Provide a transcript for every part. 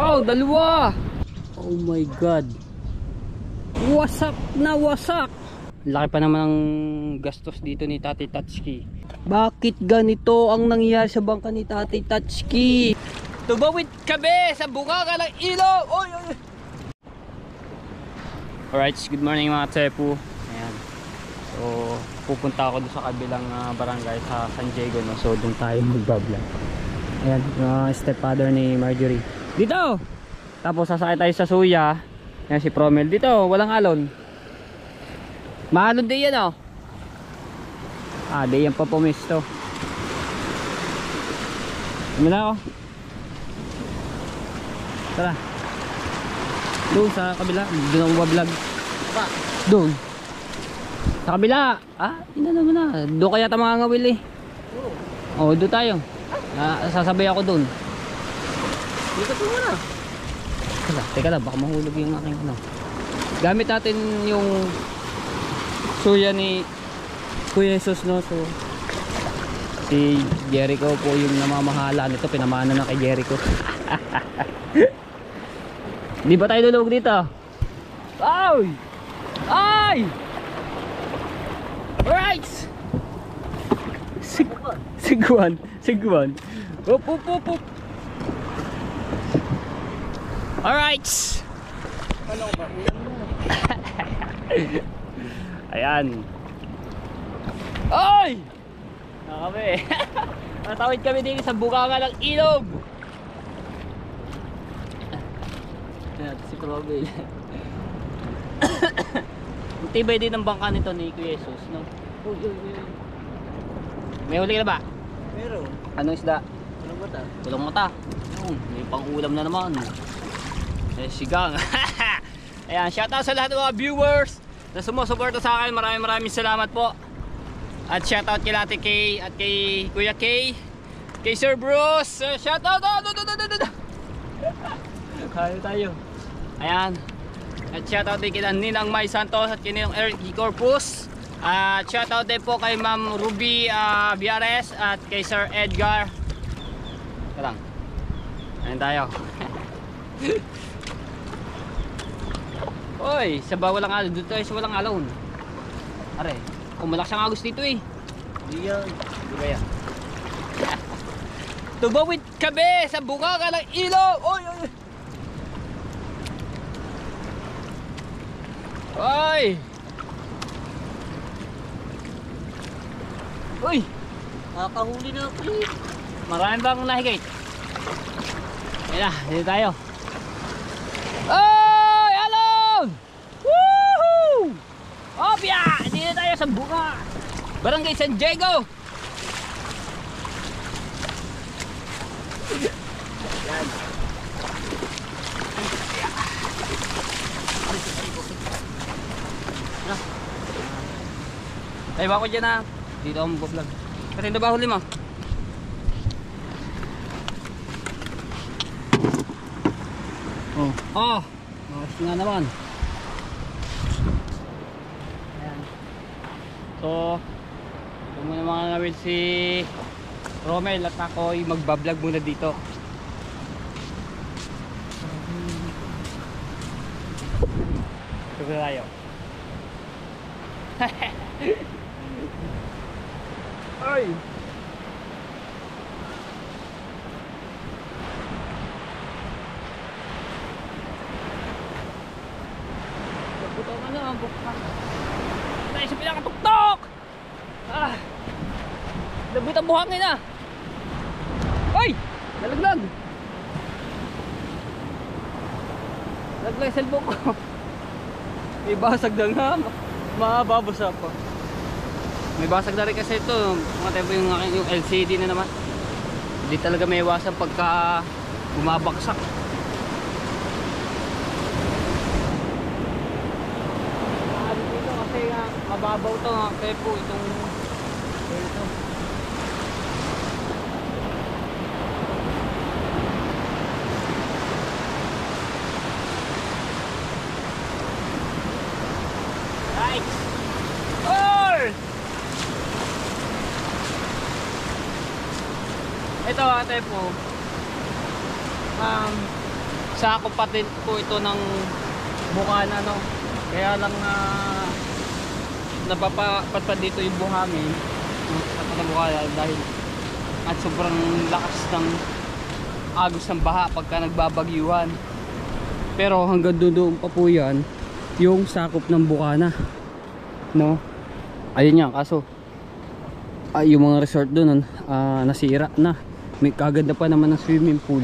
Oh, dalawa. Oh my god. Wasak na wasak. Laki pa naman ang gastos dito ni Tatay Tatsuki. Bakit ganito ang nangyayari sa bangka ni Tatay Tatsuki? Tumawid kami sa bungaga ng ilog. Oy, oy. Alright, good morning mga Tsepu. Ayan. So, pupunta ako doon sa kabilang barangay sa San Diego, no? So, doon tayo magbablog. Ayan, stepfather ni Marjorie. Dito! Tapos sasakay tayo sa Suya. Ayan si Promel. Dito, walang alon. Maalon din yan, oh. Ah, di yan pa pumisto. Ano na, oh. Tara. Doon sa kabila. Doon ako bablog. Doon. Sa kabila. Ah, hindi na naman na. Doon kaya tayo mga ngawil eh. Oh, doon tayo. Sasabay ako doon. Dito po muna. Teka lang, baka mahulog yung aking ano. Gamit natin yung Suya ni Kuya Jesus, no? So, si Jericho po yung namamahala nito. Pinamana na kay Jericho. Di ba tayo lulog dito? Ay! Ay! Alright! Sigwan. Up. Alright! Ayan. Ay! Nakakami. Natawid kami din sa bunganga ng ilog. Ayan, si Probel. Tibay din ang bangka nito ni Kuya Jesus, no? May huli ka na ba? Meron. Anong isda? Walang mata. May pang ulam na naman. Sigang. Ayan, shoutout sa lahat ng mga viewers na sumusuporta sa akin. Maraming salamat po. At shoutout kay Ate Kay at kay Kuya Kay, kay Sir Bruce. Shoutout. Kaya tayo. Ayan. At shoutout din kay Ninang May Santos at kay Ninang Eric Corpus. At shoutout din po kay Ma'am Ruby Biares at kay Sir Edgar. Lang. Ayan tayo. Oy, sa walang alon. Dito tayo sa walang alon. Are, malakas ang agos dito eh. Di yan. Di ba yan? Tumawid kami sa bungaga ng ilog. Oy, oy. Oy. Uy! Nakakahuli na ako eh. Marami bang nahigit? Ayan na, dito tayo. Oy! Alon! Woohoo! Opya! Dito tayo sa bunga. Barangay San Diego. Yan. Tayo ba ako dyan na? Dito ako mag-vlog. Kasi na ba huli mo? Oh! Mas nga naman. Ayan. So, ito muna mga ngawil si Romel at ako ay magbablog muna dito. Ito na tayo. Ay! Buto ka na, bukak. Tayo sa pinakatuktok! Ah! Labit ang buhangin ah! Ay! Nalaglag! Nalaglag yung cellphone ko. May basag na nga. Mababasa pa. May basag na rin kasi ito. Mga tempo yung LCD na naman. Hindi talaga may iwasan pagka bumabaksak. Dito kasi mababaw ito mga tempo. Itong ito. Right! Ito ate po, sakop pa din po ito ng Bukana, no. Kaya lang napapapat dito yung buhangin sa Bukana dahil at sobrang lakas ng agos ng baha pagka nagbabagyuhan. Pero hanggang doon pa po yan yung sakop ng Bukana, no. Ayun yan, kaso yung mga resort doon nasira na. May kaganda pa naman ng swimming pool,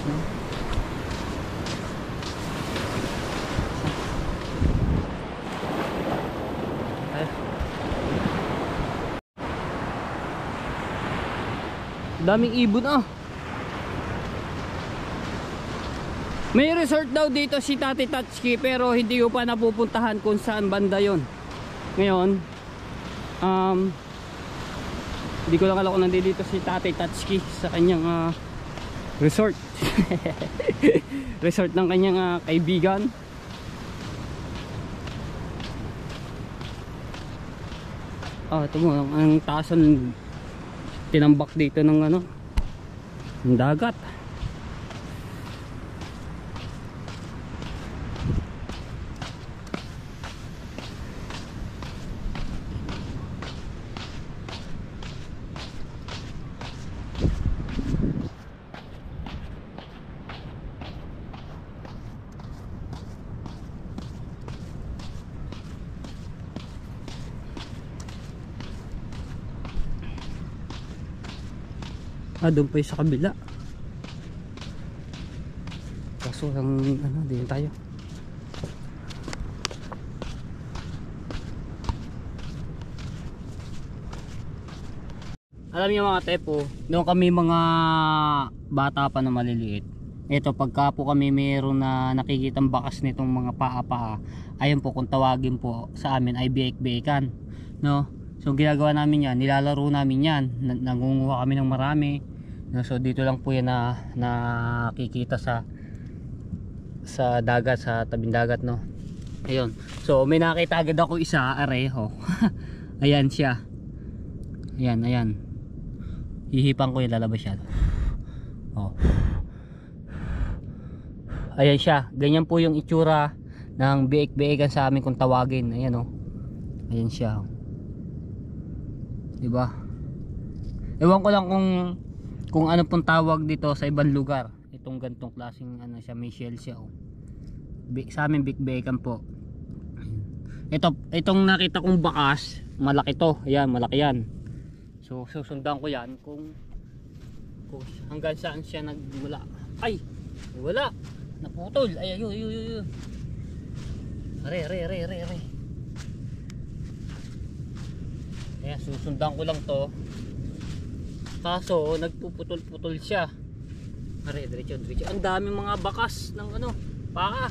no? Daming ibon May resort daw dito si Tati Tatsuki pero hindi ko pa napupuntahan kung saan banda yon. Ngayon hindi ko lang alam kung nandito si Tati Tatsuki sa kanyang resort. Resort ng kanyang kaibigan. Ito mo ang taasan, tinambak dito ng ng dagat. Doon pa yung sa kabila. Kaso lang din tayo. Alam niyo mga tepo, noong kami mga bata pa na maliliit, ito pagka po kami mayroon na nakikitang bakas nitong mga paa-paa, ayun po kung tawagin po sa amin ay biik-biikan, no? So ginagawa namin yan, nilalaro namin yan, nangunguha kami ng marami. So dito lang po yan na nakikita sa dagat, sa tabing dagat, no. Ayun. So may nakita agad ako isa, areho. Ayan siya. Ayan. Hihipan ko yung lalabas siya. Ayan siya. Ganyan po yung itsura ng biik-biikan sa amin kung tawagin. Ayan Ayan siya. Diba? Ewan ko lang kung ano pong tawag dito sa ibang lugar. Itong gantong klaseng siya, may shell siya sa amin biik-biikan po. Itong nakita kong bakas, malaki to. Ayan, malaki yan. So susundan ko yan kung hanggang saan siya nagmula. Ay, wala. Naputol. Ay, ayun. Are. Ayan, susundan ko lang to. Kaso nagpuputol-putol siya. Are, diretso. Ang daming mga bakas ng paa.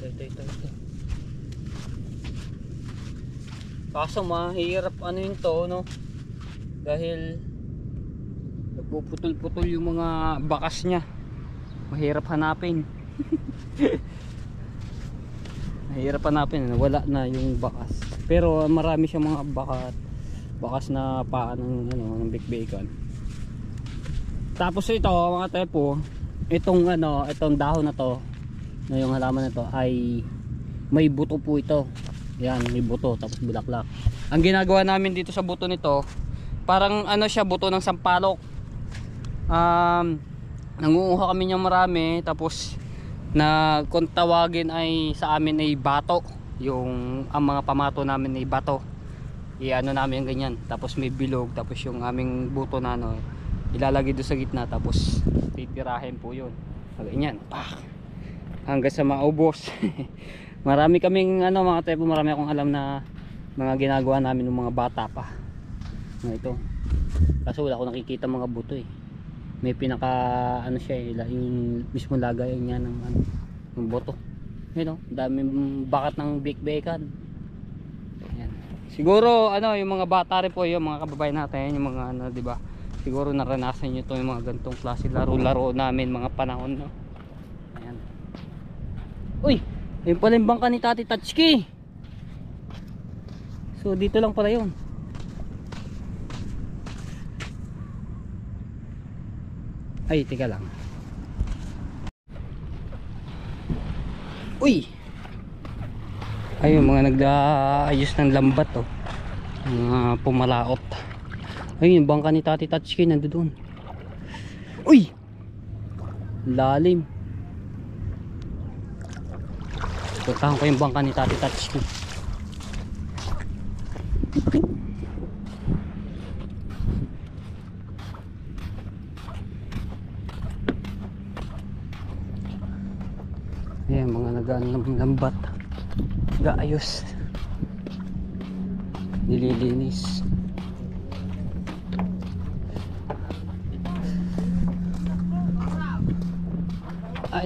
Ito. Kaso mahirap yun to, no? Dahil nagpuputol-putol yung mga bakas niya. Mahirap hanapin. Mahirap hanapin, wala na yung bakas. Pero marami siyang mga bakas na paa ng biik-biikan. Tapos ito mga tepo, itong dahon na to, na yung halaman na to ay may buto po ito. Yan, may buto tapos bulaklak. Ang ginagawa namin dito sa buto nito, parang siya, buto ng sampalok. Nangunguha kami niyang marami, tapos na kung tawagin ay sa amin ay bato, ang mga pamato namin ay bato. Namin yung ganyan, tapos may bilog, tapos yung aming buto na ilalagay doon sa gitna, tapos titirahin po yun ganyan, hanggang sa maubos. Marami kaming mga tepo, marami akong alam na mga ginagawa namin ng mga bata pa ito. Kaso wala akong nakikita mga buto may pinaka siya yung mismo lagay niya ng boto. Daming bakat ng biik-biikan. Ayan. Siguro yung mga bata rin po, yung mga kababayan natin, yung mga di ba? Siguro naranasan niyo to, yung mga gantong klase laro-laro namin mga panahon, no. Ayan. Uy, ayun pala yung bangka ni Tati Tatsuki. So dito lang pala yun. Ay, teka lang. Uy! Ayun, mga nag-aayos ng lambat oh. Mga pumalaot. Ayun, yung bangka ni Tati Tatsuki nandoon. Uy! Lalim. Puntahan ko yung bangka ni Tati Tatsuki. Ayan, mga nag-lambat. Gaayos. Nililinis.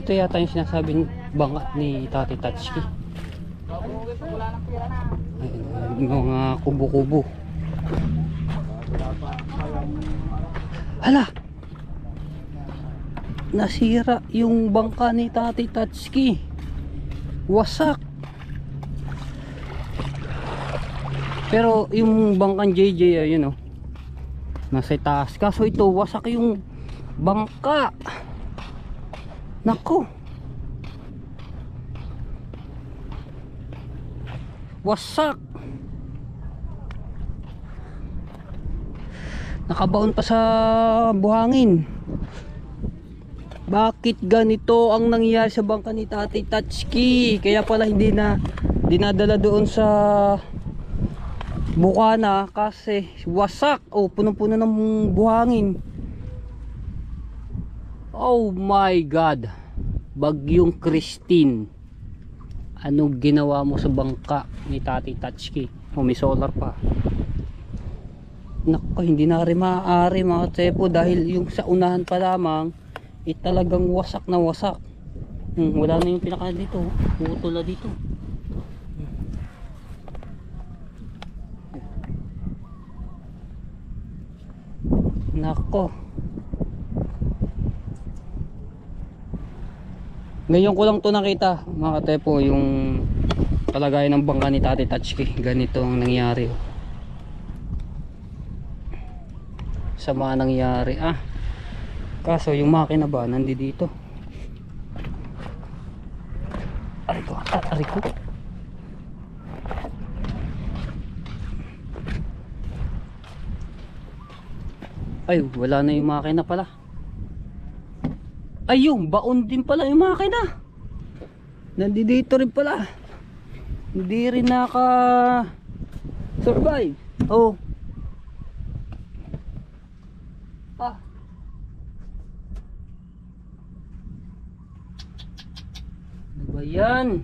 Ito yata yung sinasabing bangka ni Tati Tatsuki. Ayun, mga kubo-kubo. Hala! Nasira yung bangka ni Tati Tatsuki. Wasak. Pero yung bangkang JJ ayun oh, nasa taas. Kaso ito wasak yung bangka. Nako. Wasak. Nakabaon pa sa buhangin. Bakit ganito ang nangyayari sa bangka ni Tati Tatsuki? Kaya pala hindi na dinadala doon sa Bukana kasi wasak. Oh, punong-puno ng buhangin. Oh my God. Bagyong Christine. Anong ginawa mo sa bangka ni Tati Tatsuki? Oh, may solar pa. Nako, hindi na rin maaari mga tsepo dahil yung sa unahan pa lamang talagang wasak na wasak. Wala na yung pinaka dito. Putol na dito. Nako. Ngayon ko lang to nakita mga tepo, yung kalagayan ng bangka ni Tati Tatsuki. Ganito ang nangyari. Sama nangyari kaso yung makina ba nandito. Aray ko. Ay, wala na yung makina pala. Ay, yung baon din pala yung makina. Nandito rin pala. Hindi rin naka survive. Oh. Ano ba yan?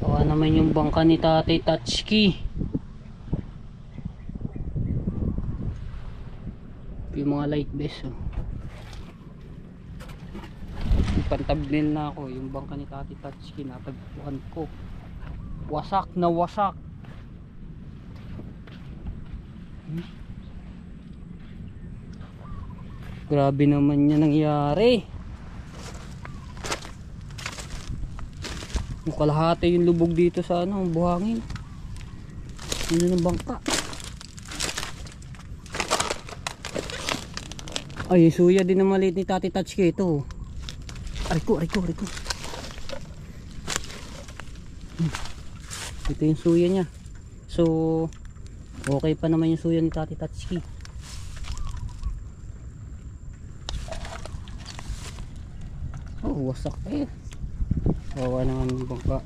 Kawa naman yung bangka ni Tati Tatsuki. Yung mga light base oh. Ipantablin na ako yung bangka ni Tati Tatsuki, natagpuan ko. Wasak na wasak. Grabe naman yan nangyari. Yung kalahati yung lubog dito sa buhangin. Ano ng bangka? Ay, suya din na maliit ni Tati Tatsuki ito. Ariko. Ito yung suya niya. So, okay pa naman yung suya ni Tati Tatsuki. Oh, wasak eh. Wawa naman yung bangka.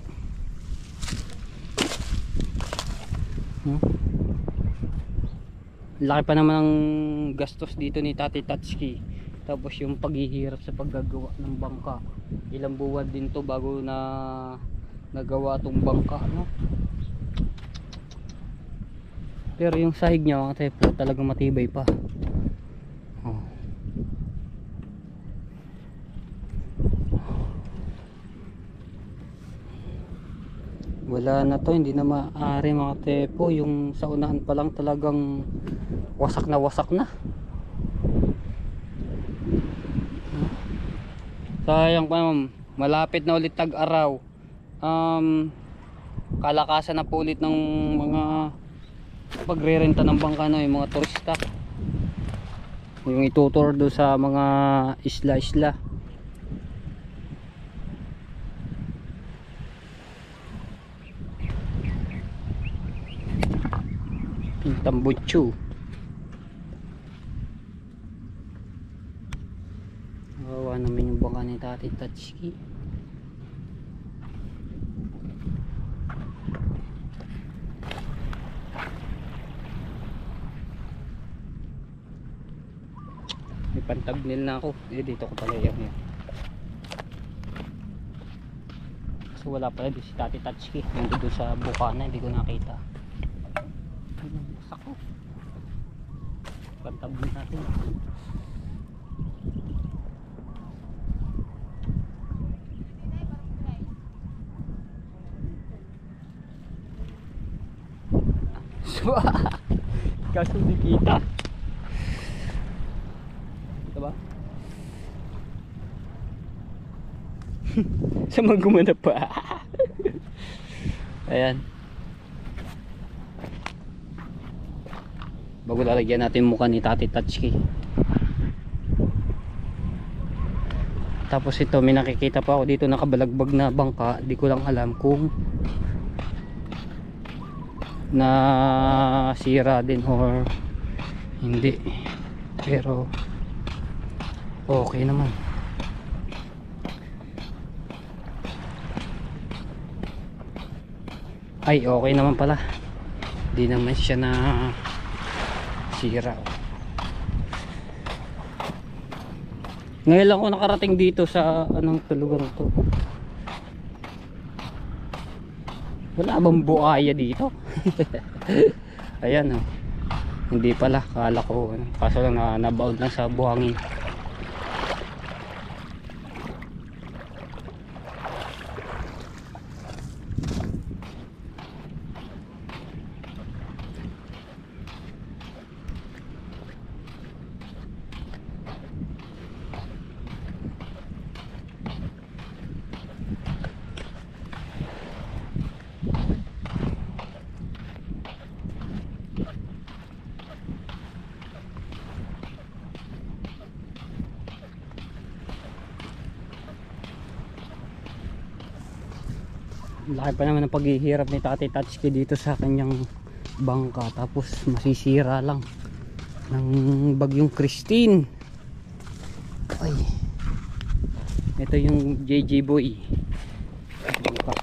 Laki pa naman ang gastos dito ni Tati Tatsuki. Tapos yung paghihirap sa paggagawa ng bangka, ilang buwan din to bago na nagawa tong bangka, no? Pero yung sahig niya mga tepo talagang matibay pa. Wala na to, hindi na maaari mga tepo. Yung sa unahan pa lang talagang wasak na. Sayang pa, malapit na ulit tag-araw. Kalakasan na po ulit ng mga pagrerenta ng bangka na yung mga turista. yung itutur doon sa mga isla-isla. Pintambutsu. Kawawa naman yung baka ni Tati Tatsuki. May pantagnil na ako. Dito ko pala yan. So wala pala doon si Tati Tatsuki. Nandun sa bukana, hindi ko nakita. Sako. Pantagnil natin. Kaso di kita. Kita ba? Sama gumana pa. Ayan. Bago lalagyan natin mukha ni Tati Tatsuki. Tapos ito, may nakikita pa ako dito nakabalagbag na bangka. Di ko lang alam kung na sira din or hindi, pero okay naman. Ay, okay naman pala, di naman siya na sira. Ngayon lang ako nakarating dito sa anong tulugan to. Wala bang buhaya dito? Ayan oh. Hindi pala, kala ko kaso lang nabaon lang sa buhangin. Laki pa naman ang paghihirap ni Tati Tatsuki dito sa kanyang bangka, tapos masisira lang ng bagyong Christine. Ay, ito yung JJ Boy bangka.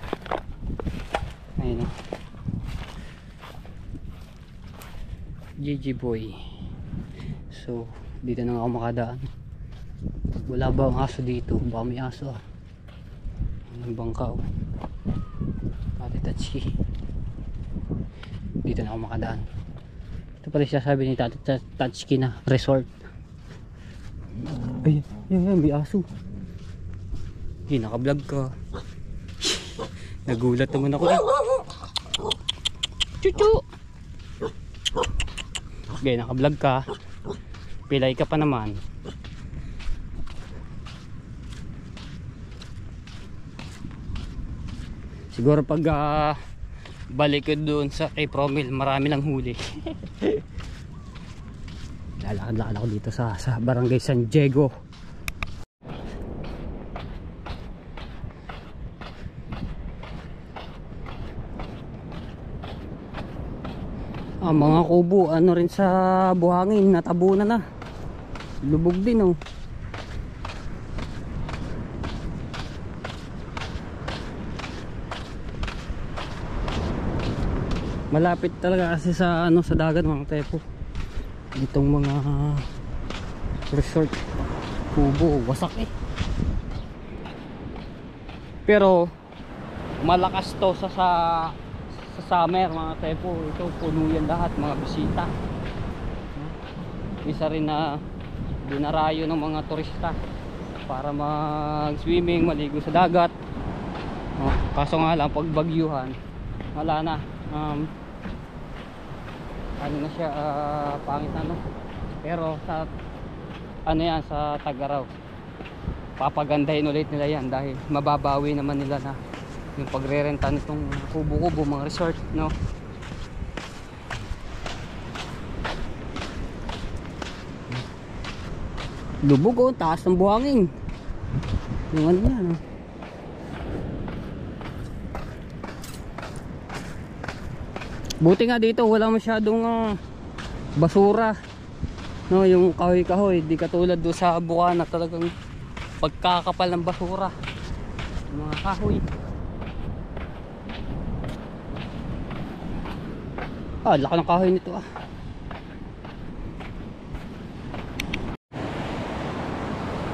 Ayun o, JJ Boy. So dito na ako makadaan. Wala ba ang aso dito? Baka may aso ah. Ang bangka o, Tati Tatsuki. Dito na ako makadaan. Ito pala sasabi ni Tati Tatsuki na resort. Ay, yan, may aso. Hey, naka-vlog ka. Nagulat naman ako eh. Chuchu. Okay, naka-vlog ka. Pilay ka pa naman. Siguro pag balik ko doon sa kay Promil, marami lang huli. Lalakad-lakad ako dito sa Barangay San Diego. Mga kubo, ano rin sa buhangin, natabunan na. Lubog din oh. Malapit talaga kasi sa ano, sa dagat mga tepo. Itong mga resort kubo, wasak eh. Pero malakas to sa summer mga tepo. Ito puno yan lahat, mga bisita. Isa rin na dinarayo ng mga turista para mag swimming, maligo sa dagat. Kaso nga lang pag bagyuhan, wala na. Ano na siya, pangit na no. Pero sa ano yan, sa Tag-Araw papagandahin ulit nila yan dahil mababawi naman nila na yung pagrerenta nitong kubo-kubo, mga resort no. Lubog oh, taas ng buhangin. Yung ano yan oh. Buti nga dito wala masyadong basura. No, yung kahoy-kahoy, di katulad do sa Bukana talagang pagkakapal ng basura. Yung mga kahoy. Laki ng kahoy nito ah.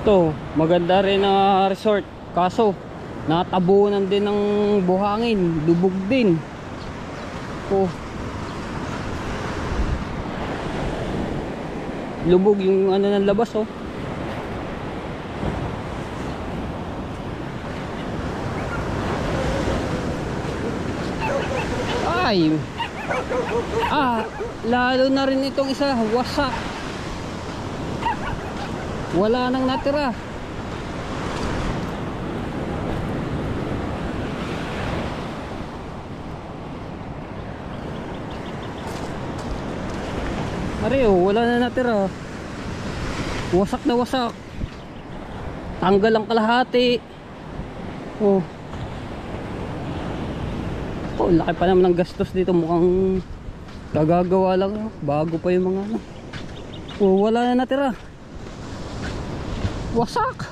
Ito, maganda rin na resort. Kaso, natabunan din ng buhangin, lubog din. Oh. Lubog yung ano ng labas oh. Ay. Lalo na rin itong isa, wasak. Wala nang natira. Areo, wala na natira. Wasak na wasak. Tanggal ang kalahati. Oh. Oh, laki pa naman ng gastos dito. Mukhang kagagawa lang. Bago pa yung mga ano. Oh, wala na natira. Wasak.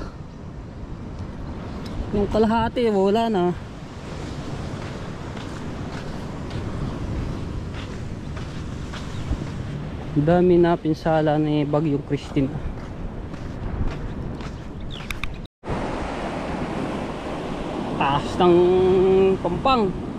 Yung kalahati, wala na. Dami na pinsala ni Bagyong Christine. Taas ng Pampang.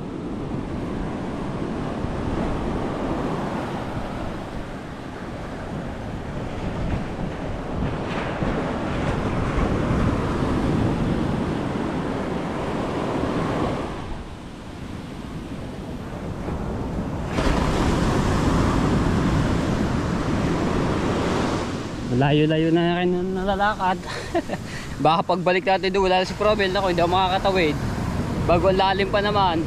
Layo-layo na rin nalalakad. Baka pagbalik natin doon wala na si Probel. Ako hindi ako makakatawid. Bago lalim pa naman.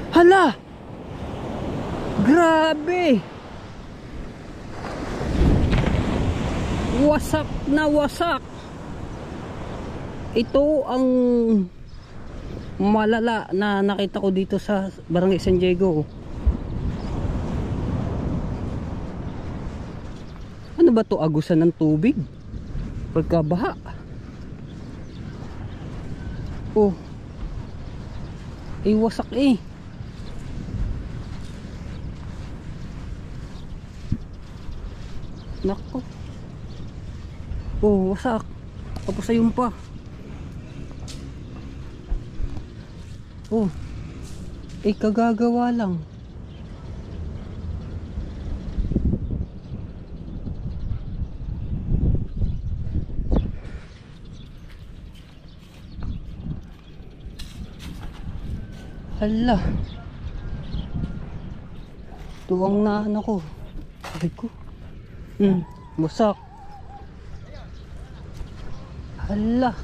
Hala! Grabe! Wasak na wasak. Ito ang malala na nakita ko dito sa Barangay San Diego. Ano ba to? Agusan ng tubig pagkabaha. Oh, wasak eh. Nako. Oh, wasak. Tapos ayun pa. Oh. Kagagawa lang. Hala. Tuwang na ano ko. Sabi ko. Wasak. Hala.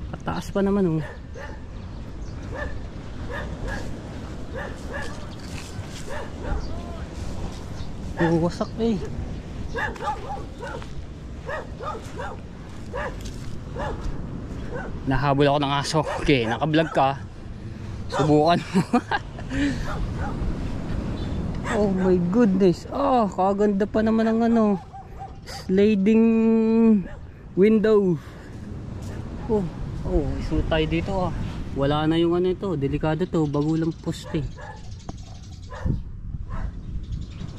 Pataas pa naman oh. Wasak eh. Nahabol ako ng aso. Okay, naka-vlog ka. Subukan mo. Oh my goodness. Kaganda pa naman ng ano, sliding window. Iso tayo dito ah. Wala na yung ano ito, delikado to, bagulang poste.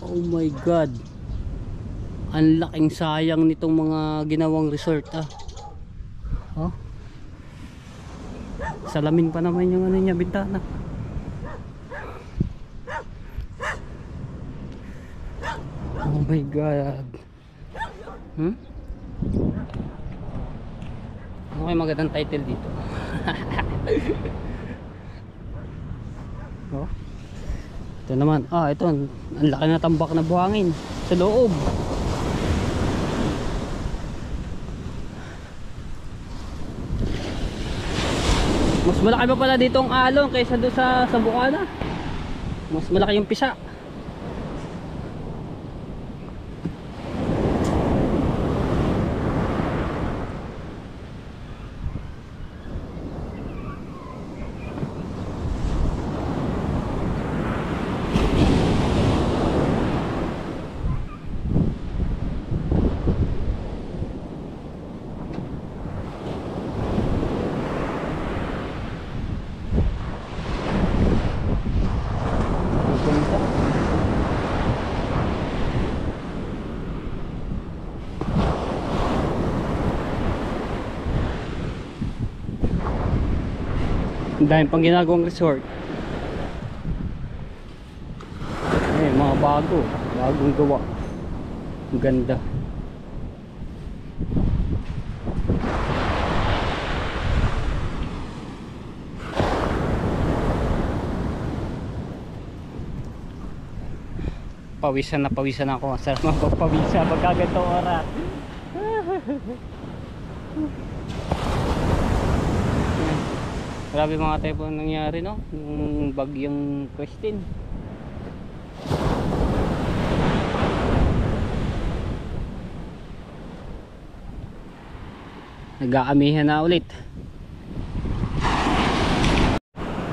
Oh my god. Ang laking sayang nitong mga ginawang resort ah. Salamin pa naman yung ano niya, bintana. Oh my god. Okay, magandang title dito. Ito naman, ito, ang laki na tambak na buhangin sa loob. Mas malaki pa pala dito ang alon kaysa doon sa Bukana. Mas malaki yung pisa. Ang dahil pang ginagawang resort. Mga bagong gawa. Ang ganda. Pawisan ako. Sarap magpawisan pagkaganto oras. Grabe mga typhoon nangyari, no? Yung bagyong Christine. Nag-aamihan na ulit.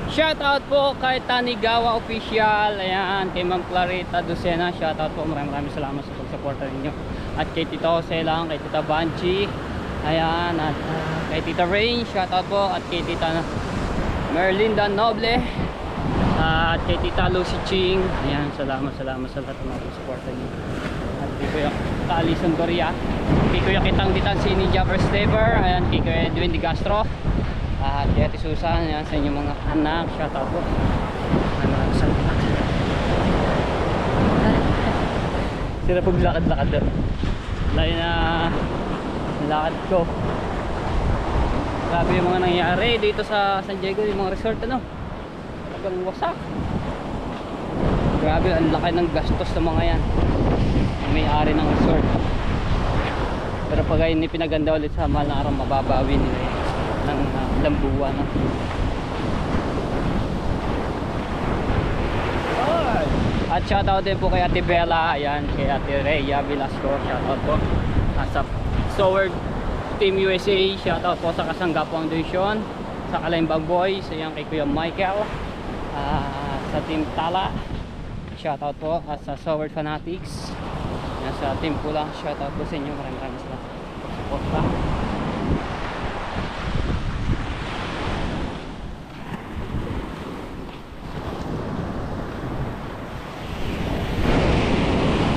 Shoutout po kay Tanigawa Official. Ayan, kay Ma'am Clarita Lucena. Shoutout po, maraming salamat sa pagsuporta ninyo. At kay Tita Jose lang, kay Tita Banchi. Ayan, at kay Tita Rain. Shoutout po. At kay Tita Merlinda Noble. At kay Tita Lucy Ching. Ayan, salamat sa lahat ng mga pagsuporta ninyo. At kay Kuya Alison Doria. Kay Kuya Kitang Sini Japper Staver. Ayan, kay Kuya Edwin Di Castro. At kay Ate Susan, yan, sa inyong mga anak. Shoutout po. Maraming salamat. Sira pag lakad-lakad doon. Layo na lakad ko. Grabe yung mga nangyari dito sa San Diego, yung mga resort, ano, talagang wasak. Grabe, ang laki ng gastos ng mga yan, may-ari ng resort. Pero pag ay pinaganda ulit sa mahal na araw, mababawi nila yan ng ilang buwan, no? At shoutout din po kay Ate Bella, ayan, kay Ate Rhea Velasco, shoutout po. At sa Sword Team USA, shoutout po sa Kasangga Foundation, sa Kalimbang Boys, ayan, kay Kuya Michael, sa Team Tala, shoutout po. At sa Sword Fanatics, ayan, sa Team Pula, shoutout po sa inyo. Maraming salamat po sa support pa.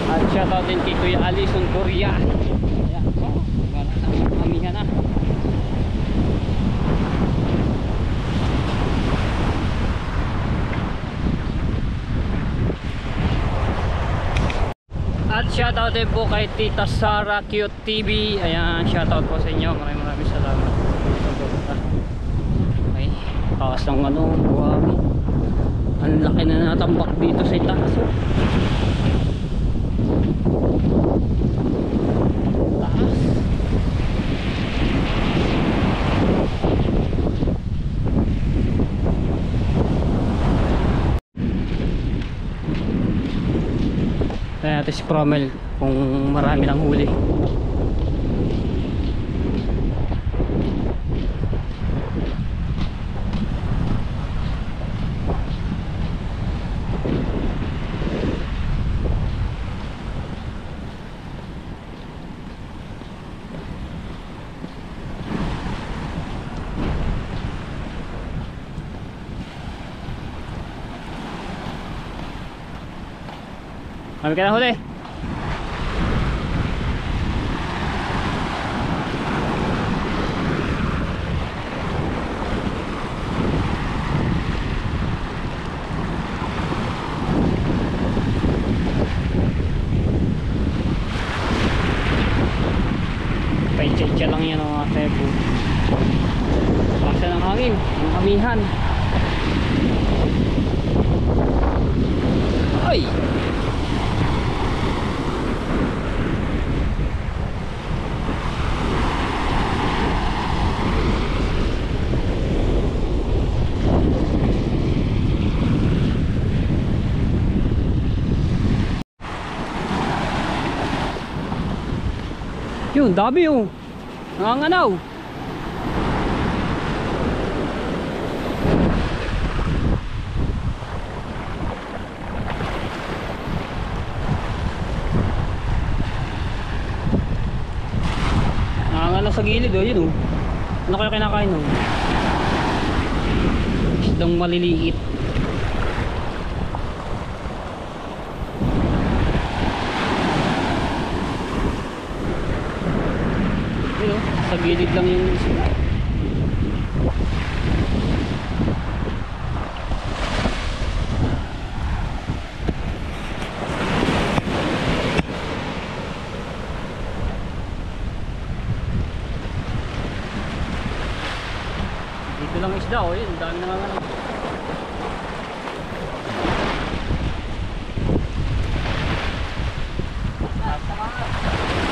At shoutout din kay Kuya Alison Doria. Ayan, amihan na. At shoutout din po kay Tita Sara Cute TV. Ayan, shoutout po sa inyo. Maraming salamat. Ay, taas ng buhangin. Ang laki na natambak dito sa itaas, oh. Kaya natin si Promel kung marami ng huli. Kami ka na huli. Paitsa lang yan ang mga tebo. Basta ng hangin, ng amihan. Yun, dami oh. Nanganganaw. Nanganganaw sa gilid oh, yun oh. Ano kaya kinakain oh? Isdang maliliit. Ayun, sa gilid lang yung isda. Dito lang isda oh, yun, dami nanganganak.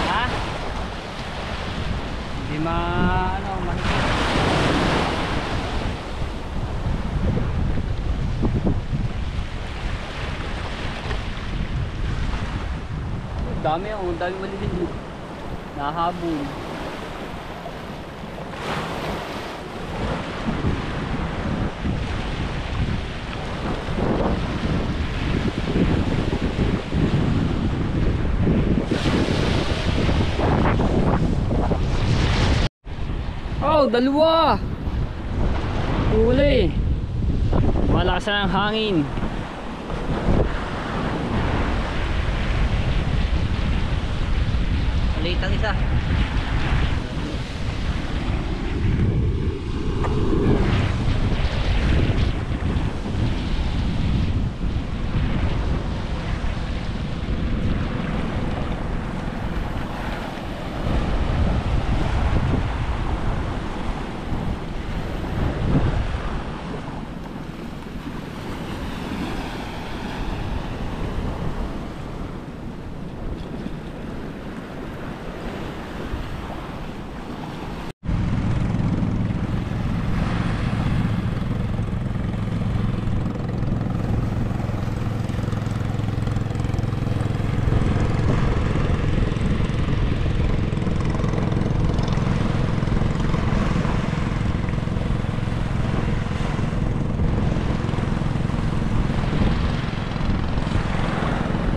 Ha? Hindi mahigit. Dami oh, dami maliliit. Nahabol. Oh, dalawa. Huli. Malakas na ang hangin. Maliit ang isa.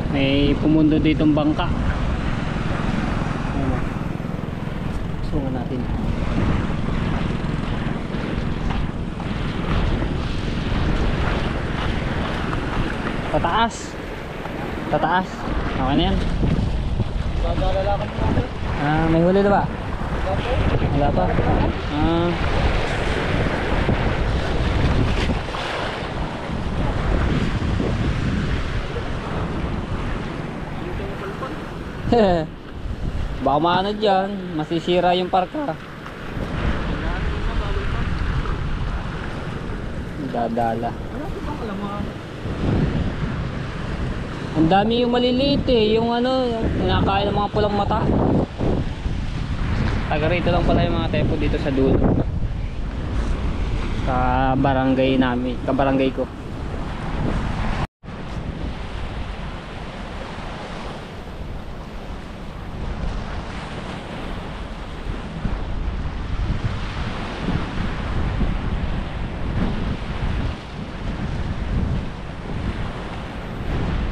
May pumundo ditong bangka. Sungan natin. Tataas. Tataas. Okay na yan. Gagalalakan mo natin. May huli na ba? Wala pa. Baka maano dyan, masisira yung parka. Dadala. Ang dami yung maliliit eh, yung ano, kinakain ng mga pulang mata. Taga rito lang pala yung mga tepo dito sa dulo. Sa barangay namin, kabarangay ko.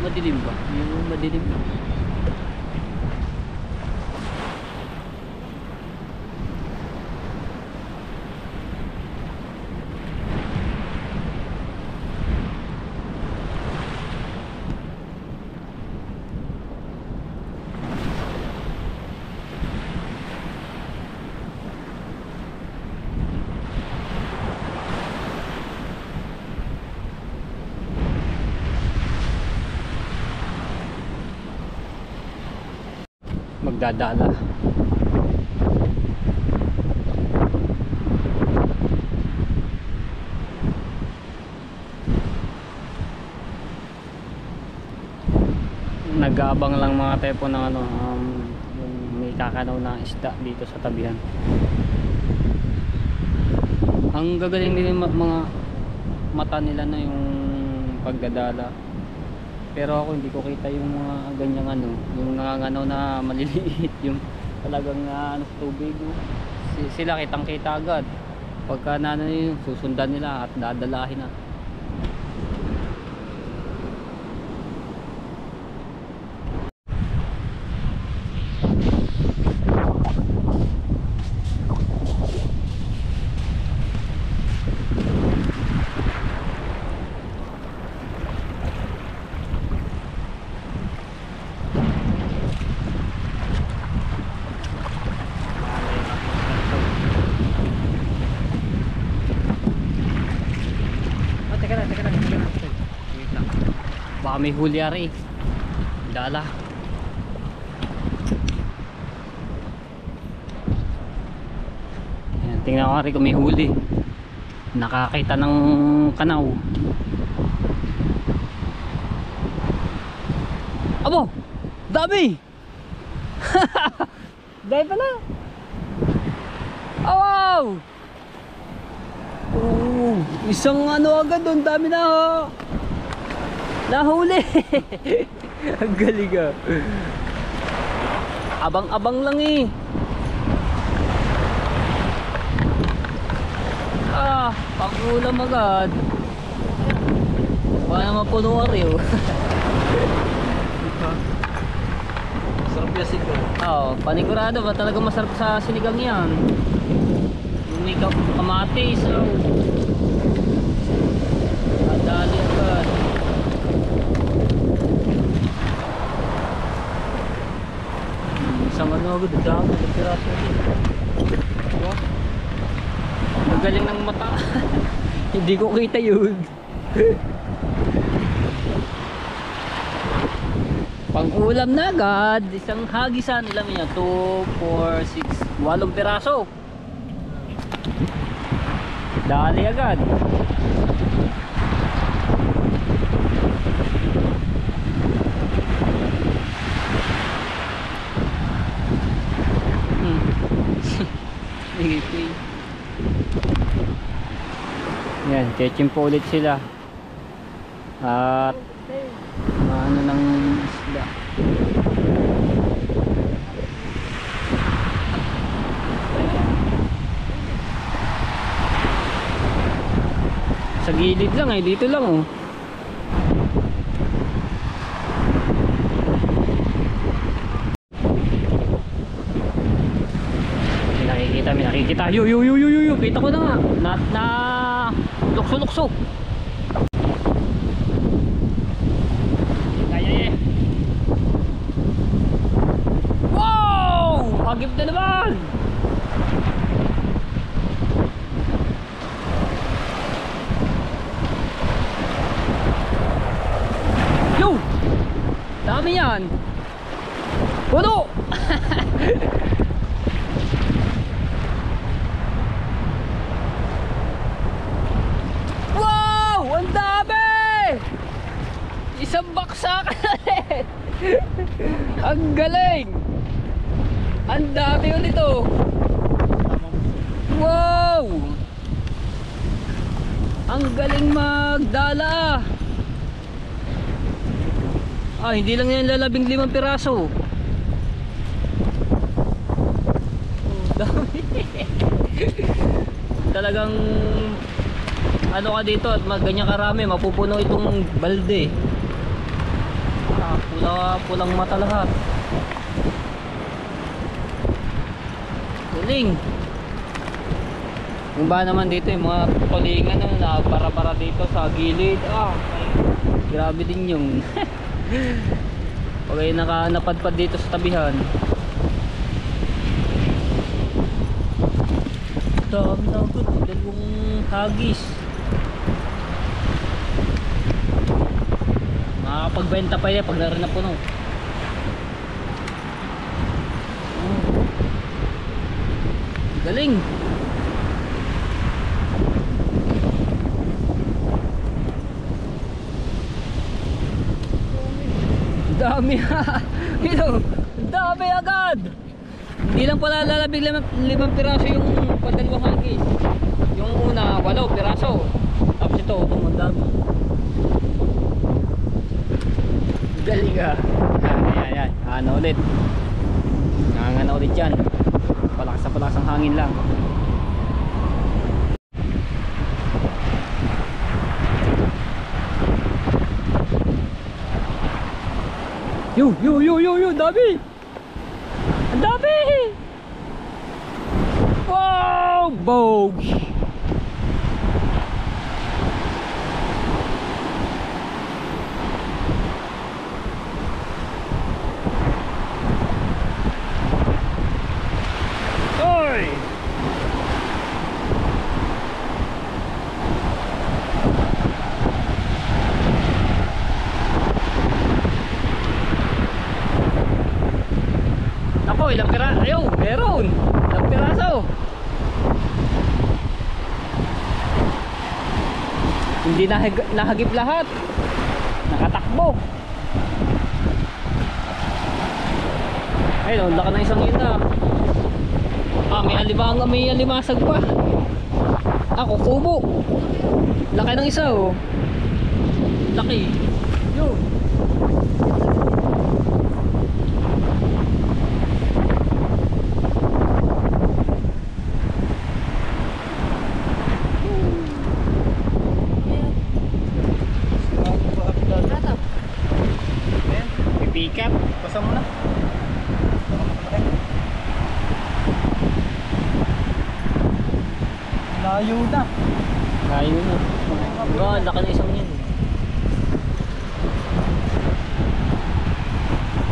Madilim ba? Yung madilim. Magdadala. Nag-aabang lang mga tepo ng ano, yung may kakanaw na isda dito sa tabihan. Ang gagaling nila mga mata nila na yung pagdadala. Pero ako hindi ko kita yung mga ganyang ano, yung nanganganaw na maliliit, yung Talagang ano sa tubig. No? Sila kitang kita agad. Pagka yun, susundan nila at dadalahin na. Teka lang. Wait lang. Baka may huli ari. Dala. Ayan, tingnan ko ari kung may huli. Nakakita ng kanaw. Abo! Dami! Dahil pala! Oh, wow! Oh, isang ano agad doon, dami na oh. Nahuli. Ang galing ah. Abang-abang lang eh. Ah, pang-ulam agad. Baka naman puno ari oh. Sarap yung sigaw. Oo, panigurado ba talaga masarap sa sinigang yan. Yung may kamatis oh. Adali agad. Isang ano agad, dami, nagpiraso agad. Diba? Ang galing ng mata. Hindi ko kita yun. Pang-ulam na agad. Isang hagisan, ilan niya? 2, 4, 6, 8 piraso. Dali agad. Yan, chechimpo ulit sila. At ano ng isda. Sa gilid lang eh, dito lang oh. May nakikita. Yo, kita ko na nga. Na lukso. Kaya eh. Wow! Hagip na naman. Yo! Dami yan. Puno! Ang dami! Isang baksak ulit! Ang galing! Ang dami ulit oh! Wow! Ang galing magdala! Ah, hindi lang yan lalabing 5 piraso. Oh, dami! Talagang ano ka dito at ganyan karami, mapupuno itong balde. Ah, pulang mata lahat. Galing. Yung ba naman dito yung mga tulingan na para dito sa gilid. Ah, grabe din yung pag ay napadpad dito sa tabihan. Dami na agad, dalawang hagis. Makakapagbenta pa yan pag narin na puno. Galing. Dami ha. Ito, dami agad. Hindi lang pala lalabing 5 piraso yung padalawang hagis. Yung una 8 piraso. Tapos ito dami. Galing ah. Ayan. Ano ulit. ulit yan. Palakas ang hangin lang. Yo, dami! Ang dami! Wow! Bogs! Oy! Ako, ilang piraso? Ayaw, meron! Ilang piraso! Hindi nahagip lahat. Nakatakbo. Ayun, laka na isang yun na. May alimasag pa. Ako, kubo. Laki ng isa oh. Laki. Yun. Pipikat. Pasang mo na. Layo na. Layo na. Diba, laki na isang yun.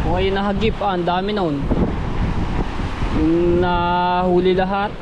Kung ngayon nahagip, ang dami noon. Yung nahuli lahat.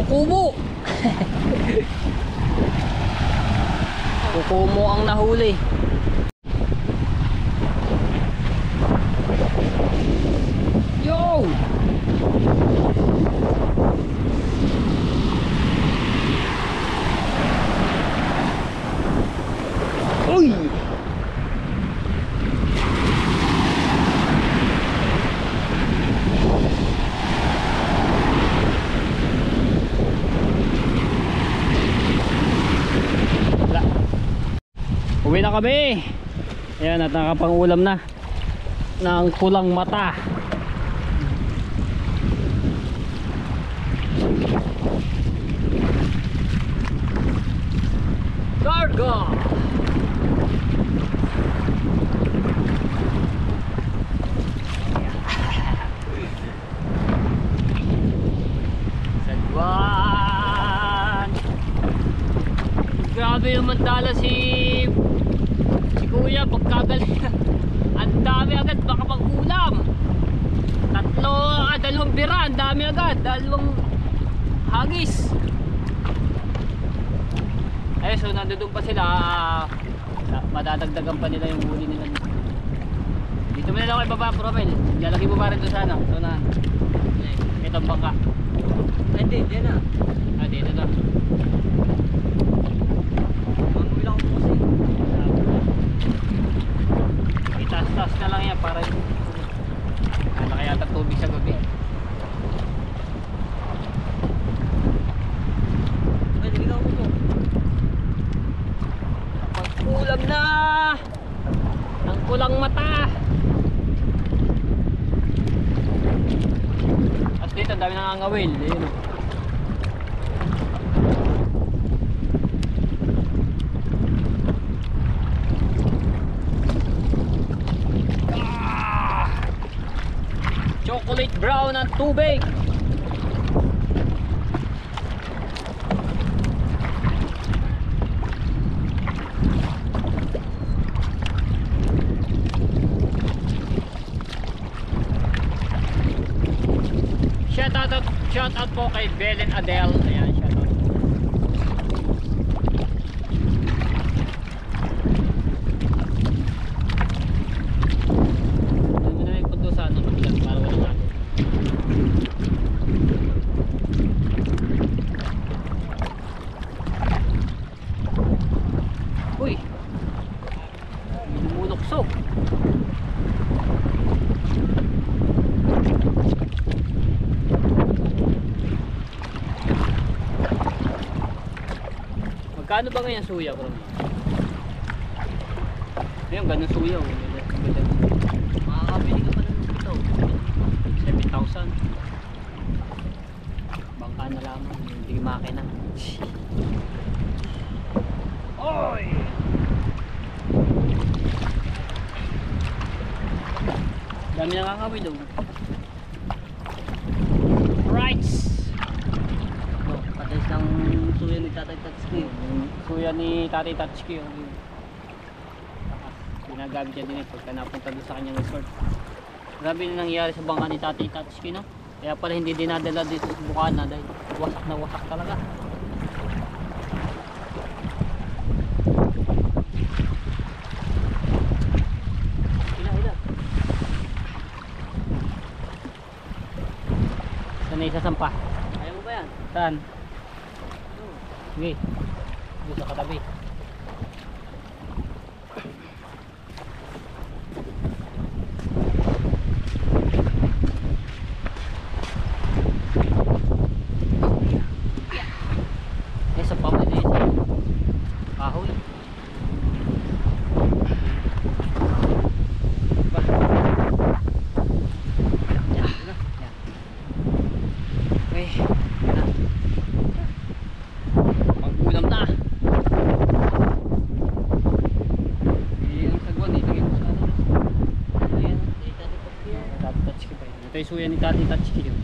Kukumo. Kukumo ang nahuli. Yo! Uy! Uwi na kami. Ayan, at nakapangulam na ng kulang mata. Cargo. Sagwan. Grabe yung mandala si Kuya, pagkagaling. Ang dami agad, baka mag-ulam. Dalawang bira, ang dami agad. Dalawang hagis. Ay, so nandun pa sila. Madadagdagan pa nila yung huli nila. Dito mo nila ako ibaba, Romel. Lalagay mo pa rin doon sana. So na, itong bangka. Hindi, yan na. Dito na. Mangulang ko kasi. Itas-tas na lang yan para ano kaya tubig sa gabi. Ay, niligaw ko po. Pagkulam na ang kulang mata. At dito ang dami nangangawil. Ayun. Chocolate brown ang tubig. Shout out po kay Belen Adele. Ayan, shout out. Magkano ba ngayon suya, bro? Ayun, ganun suya. Oh. Makakabili ka pa ng ito. 7,000. Bangka na lamang. Hindi makina. Oy! Dami nakakawin doon. Right! Patay ng suya ni Tatay Tatsuki. Suya ni Tatay Tatsuki. Ginagamit niya din pagka napunta doon sa kanyang resort. Grabe na nangyari sa bangka ni Tatay Tatsuki, no? Kaya pala hindi dinadala dito sa Bukana dahil wasak na wasak talaga. Hila. Saan na isasampa? Ayaw mo ba yan? Saan? Sige. Dito sa katabi. Sa pamilya sa kahoy. Ba? Yan. Okay. Na. Mag-ulam na. Ang sagwan dito yung sa ano. Ayan, ni Tatay Tatsuki yan. Tatay Tatsuki ba yun? Ito yung suya ni Tatay Tatsuki yun.